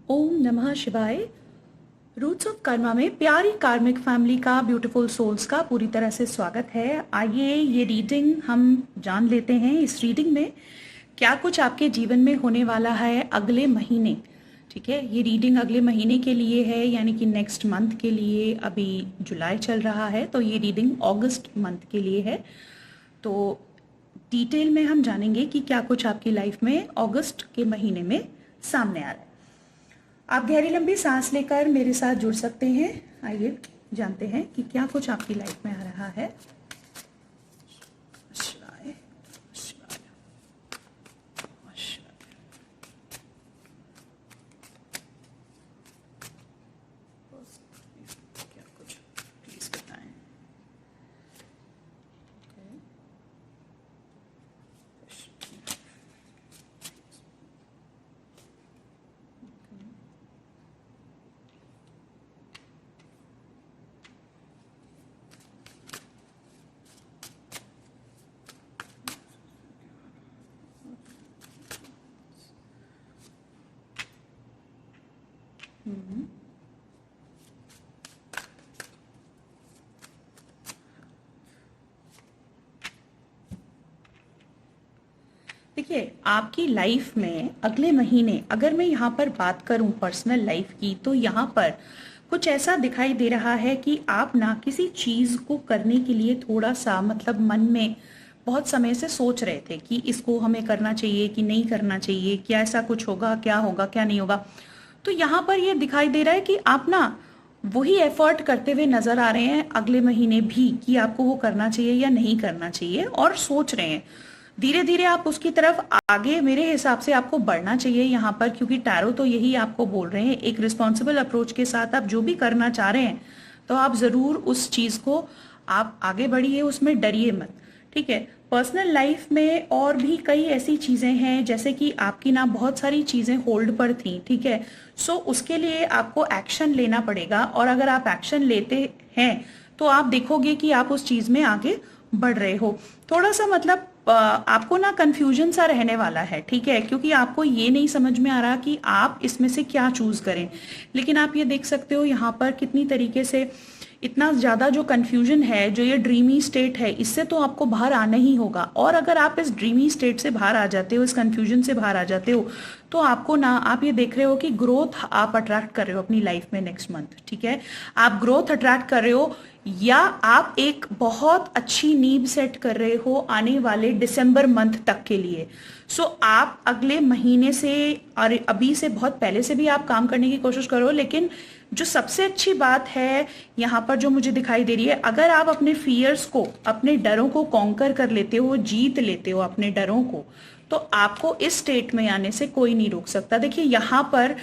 ओम नमः शिवाय। Roots of Karma में प्यारी कार्मिक फैमिली का, ब्यूटीफुल सोल्स का पूरी तरह से स्वागत है। आइए ये रीडिंग हम जान लेते हैं। इस रीडिंग में क्या कुछ आपके जीवन में होने वाला है अगले महीने। ठीक है, ये रीडिंग अगले महीने के लिए है, यानी कि नेक्स्ट मंथ के लिए। अभी जुलाई चल रहा है तो ये रीडिंग अगस्त मंथ के लिए है। तो डिटेल में हम जानेंगे कि क्या कुछ आपकी लाइफ में अगस्त के महीने में सामने आ रहा है। आप गहरी लंबी सांस लेकर मेरे साथ जुड़ सकते हैं। आइए जानते हैं कि क्या कुछ आपकी लाइफ में आ रहा है। शिवाय, शिवाय, शिवाय। क्या कुछ प्लीज बताएं। देखिए, आपकी लाइफ में अगले महीने अगर मैं यहाँ पर बात करूँ पर्सनल लाइफ की, तो यहाँ पर कुछ ऐसा दिखाई दे रहा है कि आप ना किसी चीज़ को करने के लिए थोड़ा सा मतलब मन में बहुत समय से सोच रहे थे कि इसको हमें करना चाहिए कि नहीं करना चाहिए, क्या ऐसा कुछ होगा, क्या होगा, क्या नहीं होगा। तो यहाँ पर ये दिखाई दे रहा है कि आप ना वही एफर्ट करते हुए नजर आ रहे हैं अगले महीने भी कि आपको वो करना चाहिए या नहीं करना चाहिए, और सोच रहे हैं। धीरे धीरे आप उसकी तरफ आगे मेरे हिसाब से आपको बढ़ना चाहिए यहाँ पर, क्योंकि टैरो तो यही आपको बोल रहे हैं। एक रिस्पॉन्सिबल अप्रोच के साथ आप जो भी करना चाह रहे हैं तो आप जरूर उस चीज को आप आगे बढ़िए, उसमें डरिए मत। ठीक है, पर्सनल लाइफ में और भी कई ऐसी चीजें हैं, जैसे कि आपकी ना बहुत सारी चीजें होल्ड पर थी। ठीक है, सो उसके लिए आपको एक्शन लेना पड़ेगा, और अगर आप एक्शन लेते हैं तो आप देखोगे कि आप उस चीज में आगे बढ़ रहे हो। थोड़ा सा मतलब आपको ना कंफ्यूजन सा रहने वाला है। ठीक है, क्योंकि आपको ये नहीं समझ में आ रहा कि आप इसमें से क्या चूज करें। लेकिन आप ये देख सकते हो यहाँ पर कितनी तरीके से इतना ज्यादा जो कंफ्यूजन है, जो ये ड्रीमी स्टेट है, इससे तो आपको बाहर आना ही होगा। और अगर आप इस ड्रीमी स्टेट से बाहर आ जाते हो, इस कंफ्यूजन से बाहर आ जाते हो, तो आपको ना, आप ये देख रहे हो कि ग्रोथ आप अट्रैक्ट कर रहे हो अपनी लाइफ में नेक्स्ट मंथ। ठीक है, आप ग्रोथ अट्रैक्ट कर रहे हो, या आप एक बहुत अच्छी नींव सेट कर रहे हो आने वाले दिसंबर मंथ तक के लिए। सो आप अगले महीने से और अभी से बहुत पहले से भी आप काम करने की कोशिश करो। लेकिन जो सबसे अच्छी बात है यहाँ पर जो मुझे दिखाई दे रही है, अगर आप अपने फियर्स को, अपने डरों को कॉन्कर कर लेते हो, जीत लेते हो अपने डरों को, तो आपको इस स्टेट में आने से कोई नहीं रोक सकता। देखिए, यहाँ पर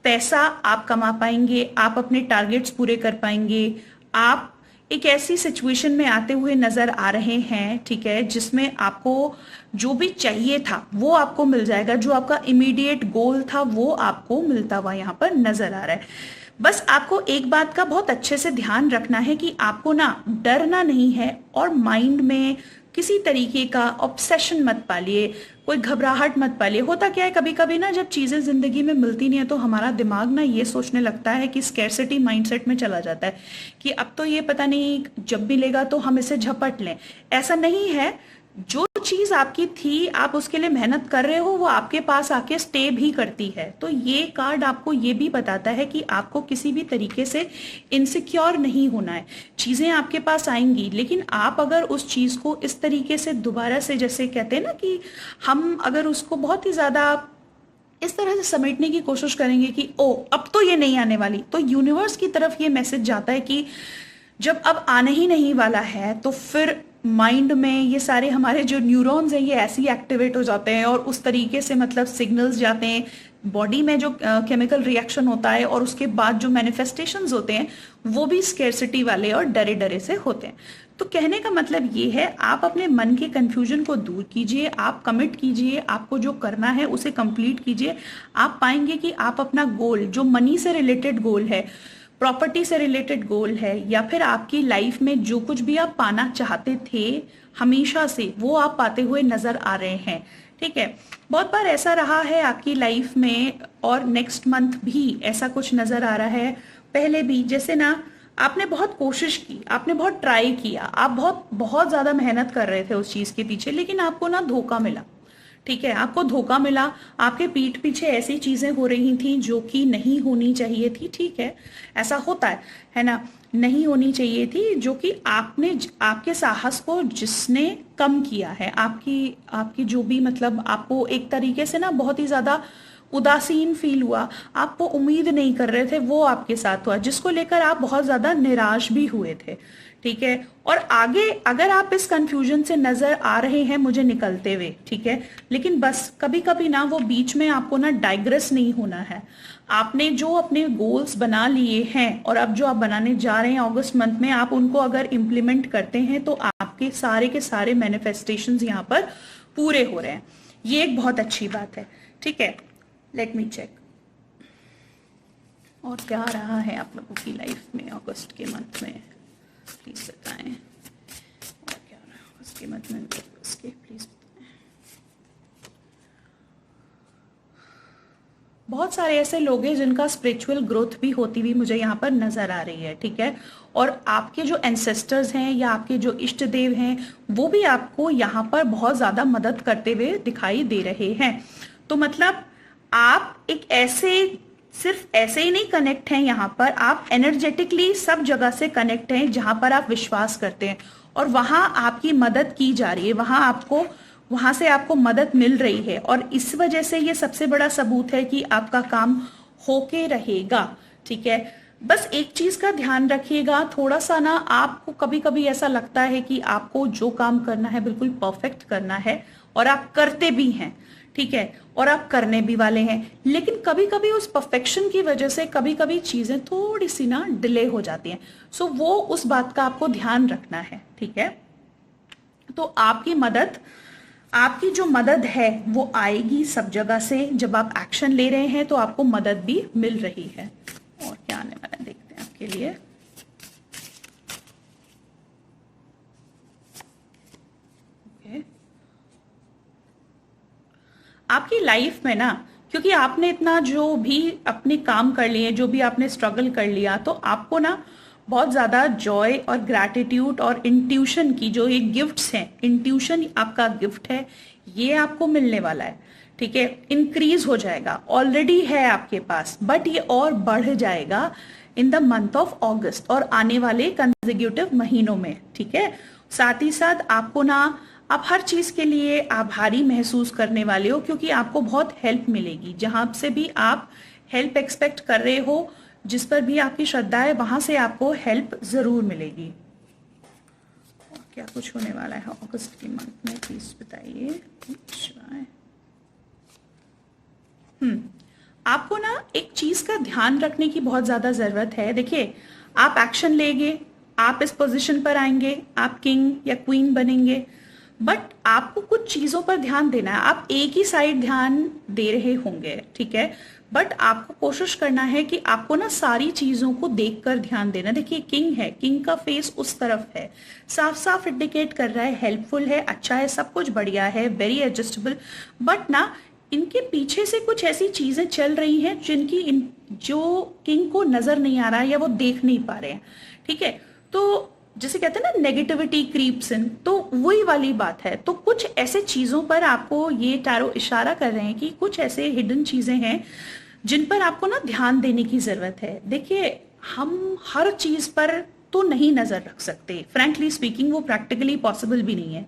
पैसा आप कमा पाएंगे, आप अपने टारगेट्स पूरे कर पाएंगे, आप एक ऐसी सिचुएशन में आते हुए नजर आ रहे हैं। ठीक है, जिसमें आपको जो भी चाहिए था वो आपको मिल जाएगा, जो आपका इमीडिएट गोल था वो आपको मिलता हुआ यहाँ पर नजर आ रहा है। बस आपको एक बात का बहुत अच्छे से ध्यान रखना है कि आपको ना डरना नहीं है, और माइंड में किसी तरीके का ऑब्सेशन मत पालिए, कोई घबराहट मत पालिए। होता क्या है, कभी कभी ना जब चीजें जिंदगी में मिलती नहीं है तो हमारा दिमाग ना ये सोचने लगता है कि स्कैरसिटी माइंडसेट में चला जाता है कि अब तो ये पता नहीं जब मिलेगा तो हम इसे झपट लें। ऐसा नहीं है, जो चीज आपकी थी, आप उसके लिए मेहनत कर रहे हो, वो आपके पास आके स्टे भी करती है। तो ये कार्ड आपको ये भी बताता है कि आपको किसी भी तरीके से इनसिक्योर नहीं होना है। चीजें आपके पास आएंगी, लेकिन आप अगर उस चीज को इस तरीके से दोबारा से, जैसे कहते हैं ना कि हम अगर उसको बहुत ही ज्यादा इस तरह से समेटने की कोशिश करेंगे कि ओ अब तो ये नहीं आने वाली, तो यूनिवर्स की तरफ ये मैसेज जाता है कि जब अब आने ही नहीं वाला है तो फिर माइंड में ये सारे हमारे जो न्यूरॉन्स हैं ये ऐसे ही एक्टिवेट हो जाते हैं, और उस तरीके से मतलब सिग्नल्स जाते हैं बॉडी में, जो केमिकल रिएक्शन होता है, और उसके बाद जो मैनिफेस्टेशंस होते हैं वो भी स्केर्सिटी वाले और डरे डरे से होते हैं। तो कहने का मतलब ये है, आप अपने मन के कंफ्यूजन को दूर कीजिए, आप कमिट कीजिए, आपको जो करना है उसे कंप्लीट कीजिए। आप पाएंगे कि आप अपना गोल, जो मनी से रिलेटेड गोल है, प्रॉपर्टी से रिलेटेड गोल है, या फिर आपकी लाइफ में जो कुछ भी आप पाना चाहते थे हमेशा से, वो आप पाते हुए नजर आ रहे हैं। ठीक है। बहुत बार ऐसा रहा है आपकी लाइफ में, और नेक्स्ट मंथ भी ऐसा कुछ नजर आ रहा है, पहले भी, जैसे ना आपने बहुत कोशिश की, आपने बहुत ट्राई किया, आप बहुत बहुत ज्यादा मेहनत कर रहे थे उस चीज के पीछे, लेकिन आपको ना धोखा मिला। ठीक है, आपको धोखा मिला, आपके पीठ पीछे ऐसी चीजें हो रही थी जो कि नहीं होनी चाहिए थी। ठीक है, ऐसा होता है ना, नहीं होनी चाहिए थी, जो कि आपने, आपके साहस को जिसने कम किया है, आपकी आपकी जो भी, मतलब आपको एक तरीके से ना बहुत ही ज्यादा उदासीन फील हुआ, आपको उम्मीद नहीं कर रहे थे, वो आपके साथ हुआ, जिसको लेकर आप बहुत ज्यादा निराश भी हुए थे। ठीक है, और आगे अगर आप इस कंफ्यूजन से नजर आ रहे हैं मुझे निकलते हुए, ठीक है, लेकिन बस कभी कभी ना वो बीच में आपको ना डाइग्रेस नहीं होना है। आपने जो अपने गोल्स बना लिए हैं और अब जो आप बनाने जा रहे हैं अगस्त मंथ में, आप उनको अगर इम्प्लीमेंट करते हैं तो आपके सारे के सारे मैनिफेस्टेशंस यहाँ पर पूरे हो रहे हैं। ये एक बहुत अच्छी बात है। ठीक है, लेट मी चेक और क्या रहा है आप लोगों की लाइफ में अगस्त के मंथ में, प्लीज बताएं। और क्या रहा है अगस्त के मंथ में उसके, प्लीज बताएं। बहुत सारे ऐसे लोग हैं जिनका स्पिरिचुअल ग्रोथ भी होती हुई मुझे यहाँ पर नजर आ रही है। ठीक है, और आपके जो एंसेस्टर्स हैं या आपके जो इष्ट देव हैं वो भी आपको यहाँ पर बहुत ज्यादा मदद करते हुए दिखाई दे रहे हैं। तो मतलब आप एक ऐसे, सिर्फ ऐसे ही नहीं कनेक्ट हैं यहाँ पर, आप एनर्जेटिकली सब जगह से कनेक्ट हैं जहां पर आप विश्वास करते हैं, और वहां आपकी मदद की जा रही है, वहां से आपको मदद मिल रही है, और इस वजह से ये सबसे बड़ा सबूत है कि आपका काम होके रहेगा। ठीक है, बस एक चीज का ध्यान रखिएगा, थोड़ा सा ना आपको कभी कभी ऐसा लगता है कि आपको जो काम करना है बिल्कुल परफेक्ट करना है, और आप करते भी हैं। ठीक है, और आप करने भी वाले हैं, लेकिन कभी कभी उस परफेक्शन की वजह से कभी कभी चीजें थोड़ी सी ना डिले हो जाती हैं। सो वो उस बात का आपको ध्यान रखना है। ठीक है, तो आपकी जो मदद है वो आएगी सब जगह से, जब आप एक्शन ले रहे हैं तो आपको मदद भी मिल रही है। और क्या आने वाला है देखते हैं आपके लिए। आपकी लाइफ में ना, क्योंकि आपने इतना जो भी अपने काम कर लिए, जो भी आपने स्ट्रगल कर लिया, तो आपको ना बहुत ज्यादा जॉय और ग्रैटिट्यूड और इंट्यूशन की जो ये गिफ्ट्स हैं, इंट्यूशन आपका गिफ्ट है, ये आपको मिलने वाला है। ठीक है, इंक्रीज हो जाएगा, ऑलरेडी है आपके पास, बट ये और बढ़ जाएगा इन द मंथ ऑफ अगस्त और आने वाले कंसेक्यूटिव महीनों में। ठीक है, साथ ही साथ आपको ना, आप हर चीज के लिए आभारी महसूस करने वाले हो, क्योंकि आपको बहुत हेल्प मिलेगी, जहां से भी आप हेल्प एक्सपेक्ट कर रहे हो, जिस पर भी आपकी श्रद्धा है, वहां से आपको हेल्प जरूर मिलेगी। और क्या कुछ होने वाला है अगस्त के मंथ में, प्लीज बताइए। आपको ना एक चीज का ध्यान रखने की बहुत ज्यादा जरूरत है। देखिए, आप एक्शन लेंगे, आप इस पोजीशन पर आएंगे, आप किंग या क्वीन बनेंगे, बट आपको कुछ चीजों पर ध्यान देना है। आप एक ही साइड ध्यान दे रहे होंगे, ठीक है, बट आपको कोशिश करना है कि आपको ना सारी चीजों को देखकर ध्यान देना। देखिए, किंग है, किंग का फेस उस तरफ है, साफ साफ इंडिकेट कर रहा है हेल्पफुल है, अच्छा है, सब कुछ बढ़िया है, वेरी एडजस्टेबल, बट ना इनके पीछे से कुछ ऐसी चीजें चल रही हैं जो किंग को नजर नहीं आ रहा है या वो देख नहीं पा रहे हैं। ठीक है, तो जैसे कहते हैं ना नेगेटिविटी क्रीप्स इन, तो वही वाली बात है। तो कुछ ऐसे चीजों पर आपको ये टैरो इशारा कर रहे हैं कि कुछ ऐसे हिडन चीजें हैं जिन पर आपको ना ध्यान देने की जरूरत है। देखिए, हम हर चीज पर तो नहीं नजर रख सकते, फ्रैंकली स्पीकिंग वो प्रैक्टिकली पॉसिबल भी नहीं है,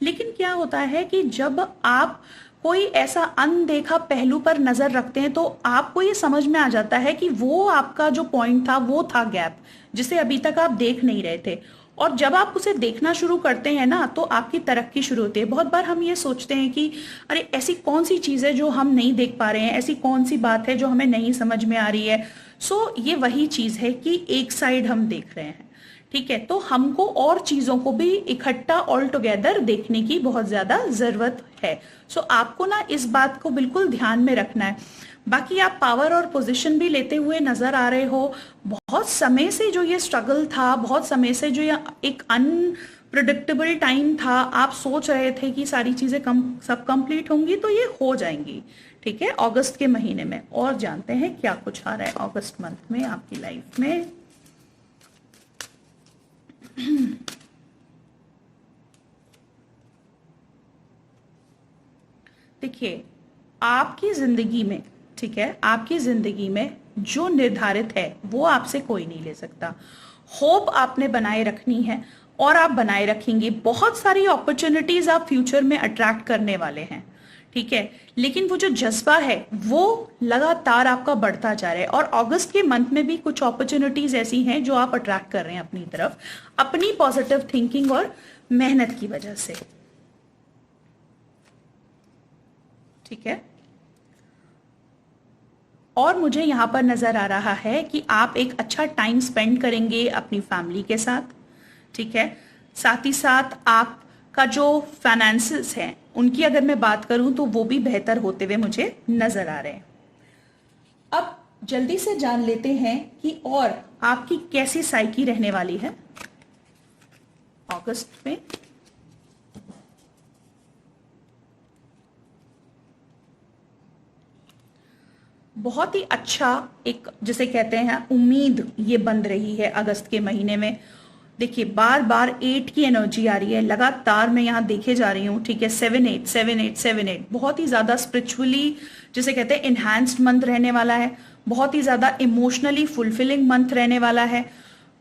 लेकिन क्या होता है कि जब आप कोई ऐसा अनदेखा पहलू पर नजर रखते हैं तो आपको ये समझ में आ जाता है कि वो आपका जो पॉइंट था वो था गैप, जिसे अभी तक आप देख नहीं रहे थे, और जब आप उसे देखना शुरू करते हैं ना तो आपकी तरक्की शुरू होती है। बहुत बार हम ये सोचते हैं कि अरे ऐसी कौन सी चीज है जो हम नहीं देख पा रहे हैं, ऐसी कौन सी बात है जो हमें नहीं समझ में आ रही है। सो ये वही चीज है कि एक साइड हम देख रहे हैं। ठीक है, तो हमको और चीजों को भी इकट्ठा ऑल टुगेदर देखने की बहुत ज्यादा जरूरत है। सो आपको ना इस बात को बिल्कुल ध्यान में रखना है। बाकी आप पावर और पोजीशन भी लेते हुए नजर आ रहे हो। बहुत समय से जो ये स्ट्रगल था, बहुत समय से जो ये एक प्रिडिक्टेबल टाइम था, आप सोच रहे थे कि सारी चीजें सब कंप्लीट होंगी, तो ये हो जाएंगी। ठीक है, अगस्त के महीने में। और जानते हैं क्या कुछ आ रहा है अगस्त मंथ में आपकी लाइफ में। देखिए, आपकी जिंदगी में, ठीक है, आपकी जिंदगी में जो निर्धारित है वो आपसे कोई नहीं ले सकता। होप आपने बनाए रखनी है और आप बनाए रखेंगे। बहुत सारी अपॉर्चुनिटीज आप फ्यूचर में अट्रैक्ट करने वाले हैं, ठीक है, लेकिन वो जो जज्बा है वो लगातार आपका बढ़ता जा रहा है। और अगस्त के मंथ में भी कुछ अपॉर्चुनिटीज ऐसी हैं जो आप अट्रैक्ट कर रहे हैं अपनी तरफ, अपनी पॉजिटिव थिंकिंग और मेहनत की वजह से। ठीक है, और मुझे यहां पर नजर आ रहा है कि आप एक अच्छा टाइम स्पेंड करेंगे अपनी फैमिली के साथ। ठीक है, साथ ही साथ आपका जो फाइनेंसेस हैं उनकी अगर मैं बात करूं तो वो भी बेहतर होते हुए मुझे नजर आ रहे हैं। अब जल्दी से जान लेते हैं कि और आपकी कैसी साइकी रहने वाली है अगस्त में। बहुत ही अच्छा एक, जिसे कहते हैं, उम्मीद ये बन रही है अगस्त के महीने में। देखिए, बार बार 8 की एनर्जी आ रही है लगातार, मैं यहां देखे जा रही हूं। ठीक है, 7-8 7-8 7-8, बहुत ही ज्यादा स्पिरिचुअली, जिसे कहते हैं, इनहैंस्ड मंथ रहने वाला है। बहुत ही ज्यादा इमोशनली फुलफिलिंग मंथ रहने वाला है।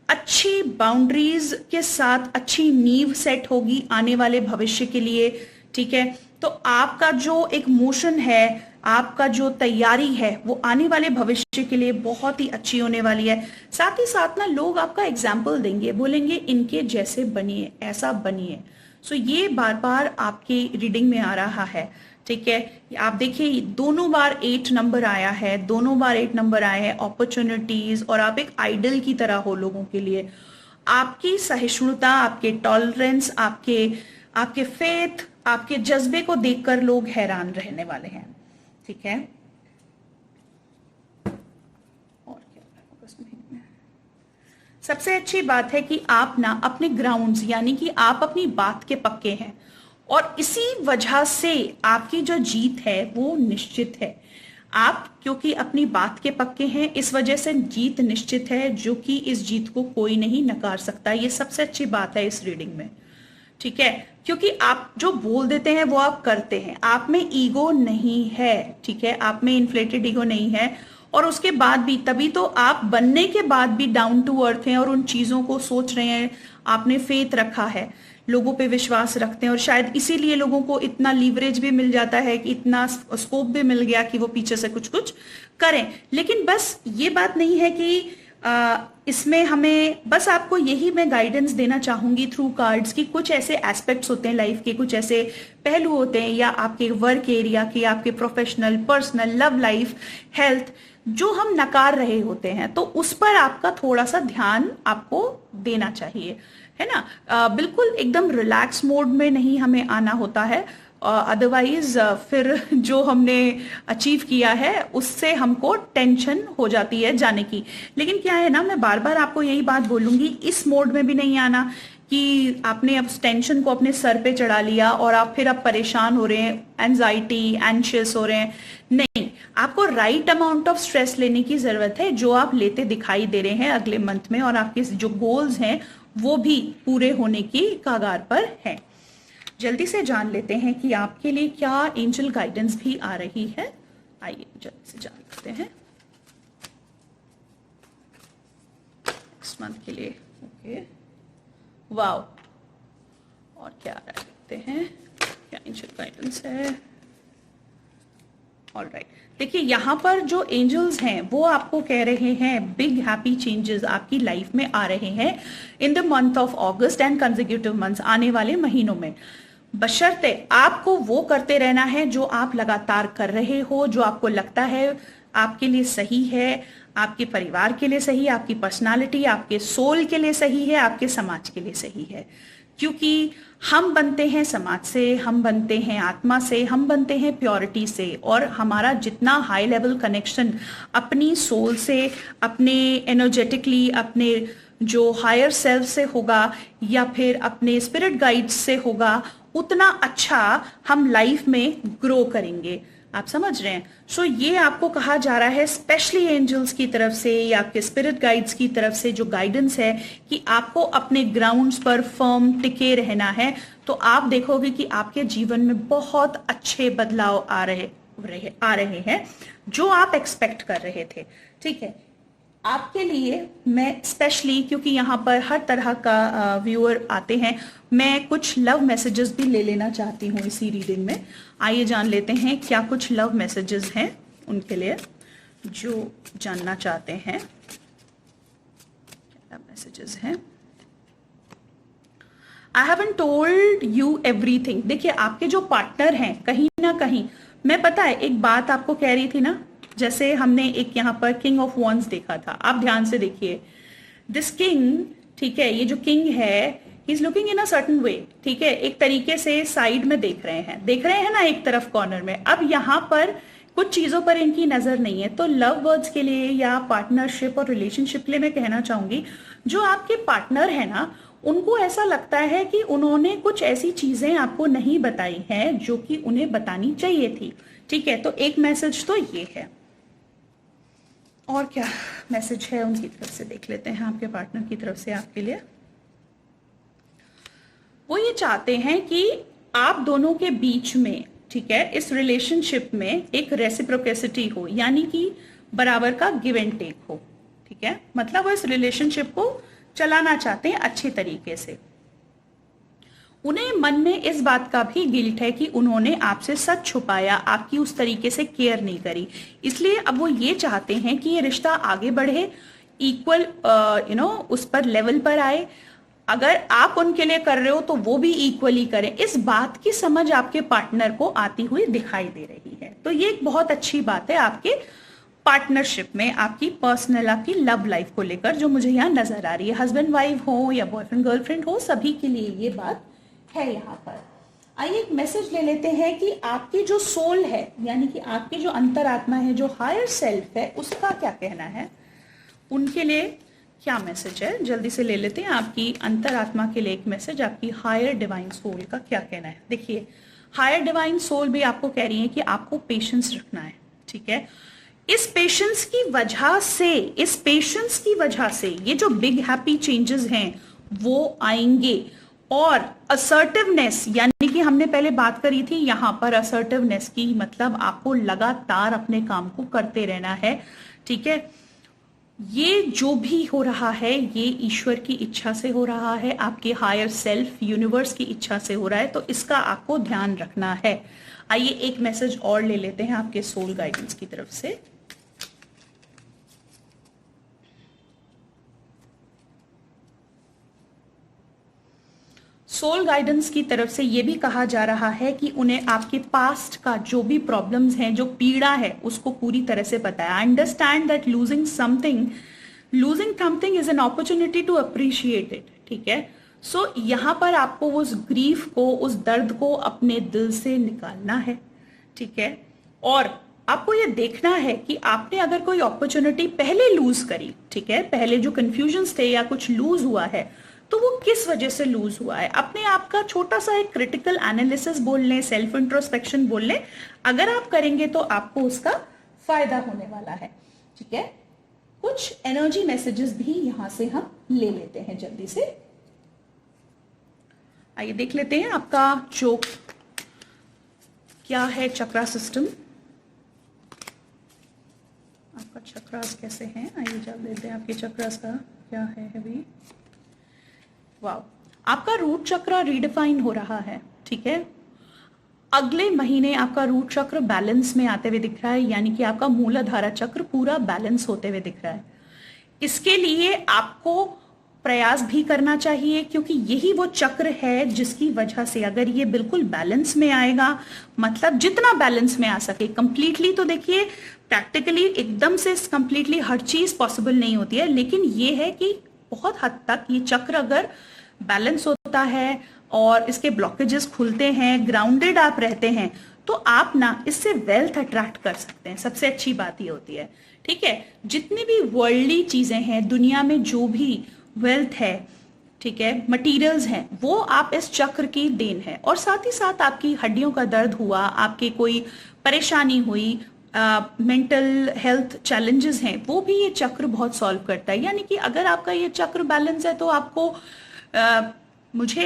अच्छी बाउंड्रीज के साथ अच्छी नींव सेट होगी आने वाले भविष्य के लिए। ठीक है, तो आपका जो एक मोशन है, आपका जो तैयारी है, वो आने वाले भविष्य के लिए बहुत ही अच्छी होने वाली है। साथ ही साथ ना लोग आपका एग्जाम्पल देंगे, बोलेंगे इनके जैसे बनिए, ऐसा बनिए। सो ये बार बार आपकी रीडिंग में आ रहा है। ठीक है, आप देखिए, दोनों बार 8 नंबर आया है, दोनों बार 8 नंबर आए हैं, अपॉर्चुनिटीज, और आप एक आइडल की तरह हो लोगों के लिए। आपकी सहिष्णुता, आपके टॉलरेंस, आपके फेथ, आपके जज्बे को देखकर लोग हैरान रहने वाले हैं। ठीक है, और क्या अगस्त महीने में सबसे अच्छी बात है कि आप ना अपने ग्राउंड्स, यानी कि आप अपनी बात के पक्के हैं, और इसी वजह से आपकी जो जीत है वो निश्चित है। आप क्योंकि अपनी बात के पक्के हैं, इस वजह से जीत निश्चित है, जो कि इस जीत को कोई नहीं नकार सकता। ये सबसे अच्छी बात है इस रीडिंग में। ठीक है, क्योंकि आप जो बोल देते हैं वो आप करते हैं, आप में ईगो नहीं है। ठीक है, आप में इन्फ्लेटेड ईगो नहीं है, और उसके बाद भी, तभी तो आप बनने के बाद भी डाउन टू अर्थ हैं और उन चीजों को सोच रहे हैं। आपने फेथ रखा है, लोगों पे विश्वास रखते हैं, और शायद इसीलिए लोगों को इतना लीवरेज भी मिल जाता है, कि इतना स्कोप भी मिल गया कि वो पीछे से कुछ कुछ करें। लेकिन बस ये बात नहीं है कि इसमें हमें, बस आपको यही मैं गाइडेंस देना चाहूंगी थ्रू कार्ड्स की, कुछ ऐसे एस्पेक्ट्स होते हैं लाइफ के, कुछ ऐसे पहलू होते हैं, या आपके वर्क एरिया के, आपके professional, personal, love life, health, जो हम नकार रहे होते हैं, तो उस पर आपका थोड़ा सा ध्यान आपको देना चाहिए, है ना। बिल्कुल एकदम रिलैक्स मोड में नहीं हमें आना होता है, अदरवाइज फिर जो हमने अचीव किया है उससे हमको टेंशन हो जाती है जाने की। लेकिन क्या है ना, मैं बार बार आपको यही बात बोलूंगी, इस मोड में भी नहीं आना कि आपने अब टेंशन को अपने सर पे चढ़ा लिया और आप फिर अब परेशान हो रहे हैं, एंजाइटी, एंशियस हो रहे हैं। नहीं, आपको राइट अमाउंट ऑफ स्ट्रेस लेने की जरूरत है, जो आप लेते दिखाई दे रहे हैं अगले मंथ में, और आपके जो गोल्स हैं वो भी पूरे होने की कगार पर है। जल्दी से जान लेते हैं कि आपके लिए क्या एंजल गाइडेंस भी आ रही है। आइए जल्दी से जान लेते हैं नेक्स्ट मंथ के लिए। ओके, वाओ, और क्या आ रहा है, देखते हैं क्या एंजल गाइडेंस है। ऑलराइट, देखिए यहां पर जो एंजल्स हैं वो आपको कह रहे हैं बिग हैप्पी चेंजेस आपकी लाइफ में आ रहे हैं in the month of August and consecutive months, आने वाले महीनों में। बशर्ते आपको वो करते रहना है जो आप लगातार कर रहे हो, जो आपको लगता है आपके लिए सही है, आपके परिवार के लिए सही है, आपकी पर्सनालिटी, आपके सोल के लिए सही है, आपके समाज के लिए सही है। क्योंकि हम बनते हैं समाज से, हम बनते हैं आत्मा से, हम बनते हैं प्योरिटी से, और हमारा जितना हाई लेवल कनेक्शन अपनी सोल से, अपने एनर्जेटिकली, अपने जो हायर सेल्फ से होगा या फिर अपने स्पिरिट गाइड्स से होगा, उतना अच्छा हम लाइफ में ग्रो करेंगे। आप समझ रहे हैं? सो ये आपको कहा जा रहा है स्पेशली एंजल्स की तरफ से या आपके स्पिरिट गाइड्स की तरफ से जो गाइडेंस है कि आपको अपने ग्राउंड्स पर फर्म टिके रहना है। तो आप देखोगे कि आपके जीवन में बहुत अच्छे बदलाव आ रहे हैं जो आप एक्सपेक्ट कर रहे थे। ठीक है, आपके लिए मैं स्पेशली, क्योंकि यहाँ पर हर तरह का व्यूअर आते हैं, मैं कुछ लव मैसेजेस भी ले लेना चाहती हूँ इसी रीडिंग में। आइए जान लेते हैं क्या कुछ लव मैसेजेस हैं उनके लिए जो जानना चाहते हैं। क्या लव मैसेजेस हैं? I haven't told you everything. देखिए, आपके जो पार्टनर हैं कहीं ना कहीं, मैं पता है एक बात आपको कह रही थी ना, जैसे हमने एक यहाँ पर किंग ऑफ वॉन्स देखा था, आप ध्यान से देखिए दिस किंग। ठीक है, ये जो किंग है is looking in a certain way. ठीक है, एक तरीके से साइड में देख रहे हैं ना, एक तरफ कॉर्नर में। अब यहाँ पर कुछ चीजों पर इनकी नजर नहीं है। तो लव वर्ड्स के लिए या पार्टनरशिप और रिलेशनशिप के लिए मैं कहना चाहूंगी, जो आपके पार्टनर है ना, उनको ऐसा लगता है कि उन्होंने कुछ ऐसी चीजें आपको नहीं बताई हैं जो कि उन्हें बतानी चाहिए थी। ठीक है, तो एक मैसेज तो ये है। और क्या मैसेज है उनकी तरफ से देख लेते हैं, आपके पार्टनर की तरफ से आपके लिए। वो ये चाहते हैं कि आप दोनों के बीच में, ठीक है, इस रिलेशनशिप में एक रेसिप्रोकेसिटी हो, यानी कि बराबर का गिव एंड टेक हो। ठीक है, मतलब वो इस रिलेशनशिप को चलाना चाहते हैं अच्छे तरीके से। उन्हें मन में इस बात का भी गिल्ट है कि उन्होंने आपसे सच छुपाया, आपकी उस तरीके से केयर नहीं करी। इसलिए अब वो ये चाहते हैं कि ये रिश्ता आगे बढ़े, इक्वल उस पर लेवल पर आए। अगर आप उनके लिए कर रहे हो तो वो भी इक्वली करें। इस बात की समझ आपके पार्टनर को आती हुई दिखाई दे रही है। तो ये एक बहुत अच्छी बात है आपके पार्टनरशिप में, आपकी पर्सनल, आपकी लव लाइफ को लेकर, जो मुझे यहाँ नजर आ रही है। हस्बैंड वाइफ हो या बॉयफ्रेंड गर्लफ्रेंड हो, सभी के लिए ये बात है यहाँ पर। आइए एक मैसेज ले लेते हैं कि आपकी जो सोल है, यानी कि आपकी जो अंतरात्मा है, जो हायर सेल्फ है, उसका क्या कहना है, उनके लिए क्या मैसेज है। जल्दी से ले लेते हैं आपकी अंतरात्मा के लिए एक मैसेज, आपकी हायर डिवाइन सोल का क्या कहना है। देखिए, हायर डिवाइन सोल भी आपको कह रही है कि आपको पेशेंस रखना है। ठीक है, इस पेशेंस की वजह से ये जो बिग हैप्पी चेंजेस हैं वो आएंगे। और असर्टिवनेस, यानी कि हमने पहले बात करी थी यहाँ पर असर्टिवनेस की, मतलब आपको लगातार अपने काम को करते रहना है। ठीक है, ये जो भी हो रहा है ये ईश्वर की इच्छा से हो रहा है, आपके हायर सेल्फ यूनिवर्स की इच्छा से हो रहा है, तो इसका आपको ध्यान रखना है। आइए एक मैसेज और ले लेते हैं आपके सोल गाइडेंस की तरफ से। सोल गाइडेंस की तरफ से ये भी कहा जा रहा है कि उन्हें आपके पास्ट का जो भी प्रॉब्लम्स हैं, जो पीड़ा है, उसको पूरी तरह से पता है। Understand that losing something is an opportunity to appreciate it. ठीक है, सो यहाँ पर आपको उस ग्रीफ को, उस दर्द को अपने दिल से निकालना है। ठीक है, और आपको ये देखना है कि आपने अगर कोई अपॉर्चुनिटी पहले लूज करी, ठीक है, पहले जो कंफ्यूजन्स थे या कुछ लूज हुआ है, तो वो किस वजह से लूज हुआ है। अपने आप का छोटा सा एक क्रिटिकल एनालिसिस बोल लें, सेल्फ इंट्रोस्पेक्शन बोल लें, अगर आप करेंगे तो आपको उसका फायदा होने वाला है। ठीक है, कुछ एनर्जी मैसेजेस भी यहां से हम ले लेते हैं जल्दी से। आइए देख लेते हैं आपका जो क्या है चक्रा सिस्टम, आपका चक्रास कैसे हैं। आइए जान लेते हैं आपके चक्रास का क्या है अभी। वाव, आपका रूट चक्र रीडिफाइन हो रहा है। ठीक है, अगले महीने आपका रूट चक्र बैलेंस में आते हुए दिख रहा है, यानी कि आपका मूलाधारा चक्र पूरा बैलेंस होते हुए दिख रहा है। इसके लिए आपको प्रयास भी करना चाहिए, क्योंकि यही वो चक्र है जिसकी वजह से अगर ये बिल्कुल बैलेंस में आएगा, मतलब जितना बैलेंस में आ सके कंप्लीटली, तो देखिए प्रैक्टिकली एकदम से कंप्लीटली हर चीज पॉसिबल नहीं होती है, लेकिन ये है कि बहुत हद तक ये चक्र अगर बैलेंस होता है और इसके ब्लॉकेजेस खुलते हैं, ग्राउंडेड आप रहते हैं, तो आप ना इससे वेल्थ अट्रैक्ट कर सकते हैं। सबसे अच्छी बात ये होती है। ठीक है, जितनी भी वर्ल्डली चीजें हैं दुनिया में, जो भी वेल्थ है, ठीक है, मटेरियल्स हैं, वो आप इस चक्र की देन है। और साथ ही साथ आपकी हड्डियों का दर्द हुआ, आपके कोई परेशानी हुई, मेंटल हेल्थ चैलेंजेस हैं, वो भी ये चक्र बहुत सॉल्व करता है। यानी कि अगर आपका ये चक्र बैलेंस है तो आपको मुझे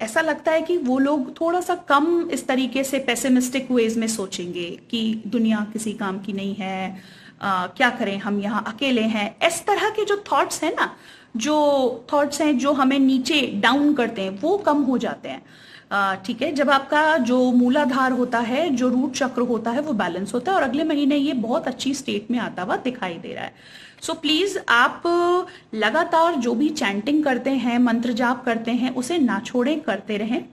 ऐसा लगता है कि वो लोग थोड़ा सा कम इस तरीके से पेसिमिस्टिक वेज में सोचेंगे कि दुनिया किसी काम की नहीं है, क्या करें, हम यहाँ अकेले हैं। इस तरह के जो थॉट्स हैं ना, जो थॉट्स हैं जो हमें नीचे डाउन करते हैं, वो कम हो जाते हैं। ठीक है, जब आपका जो मूलाधार होता है, जो रूट चक्र होता है, वो बैलेंस होता है, और अगले महीने ये बहुत अच्छी स्टेट में आता हुआ दिखाई दे रहा है। सो प्लीज आप लगातार जो भी चैंटिंग करते हैं, मंत्र जाप करते हैं, उसे ना छोड़ें, करते रहें,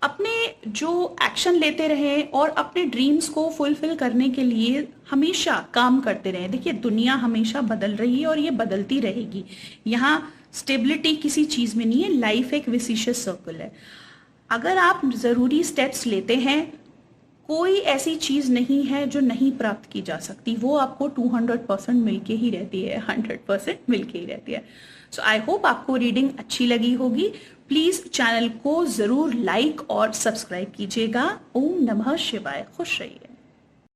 अपने जो एक्शन लेते रहें, और अपने ड्रीम्स को फुलफिल करने के लिए हमेशा काम करते रहें। देखिए, दुनिया हमेशा बदल रही है और ये बदलती रहेगी। यहाँ स्टेबिलिटी किसी चीज में नहीं है, लाइफ एक विसिशियस सर्कल है। अगर आप जरूरी स्टेप्स लेते हैं, कोई ऐसी चीज नहीं है जो नहीं प्राप्त की जा सकती, वो आपको 200% मिलके ही रहती है, 100% मिलके ही रहती है। सो आई होप आपको रीडिंग अच्छी लगी होगी। प्लीज चैनल को जरूर लाइक और सब्सक्राइब कीजिएगा। ओम नमः शिवाय। खुश रहिए।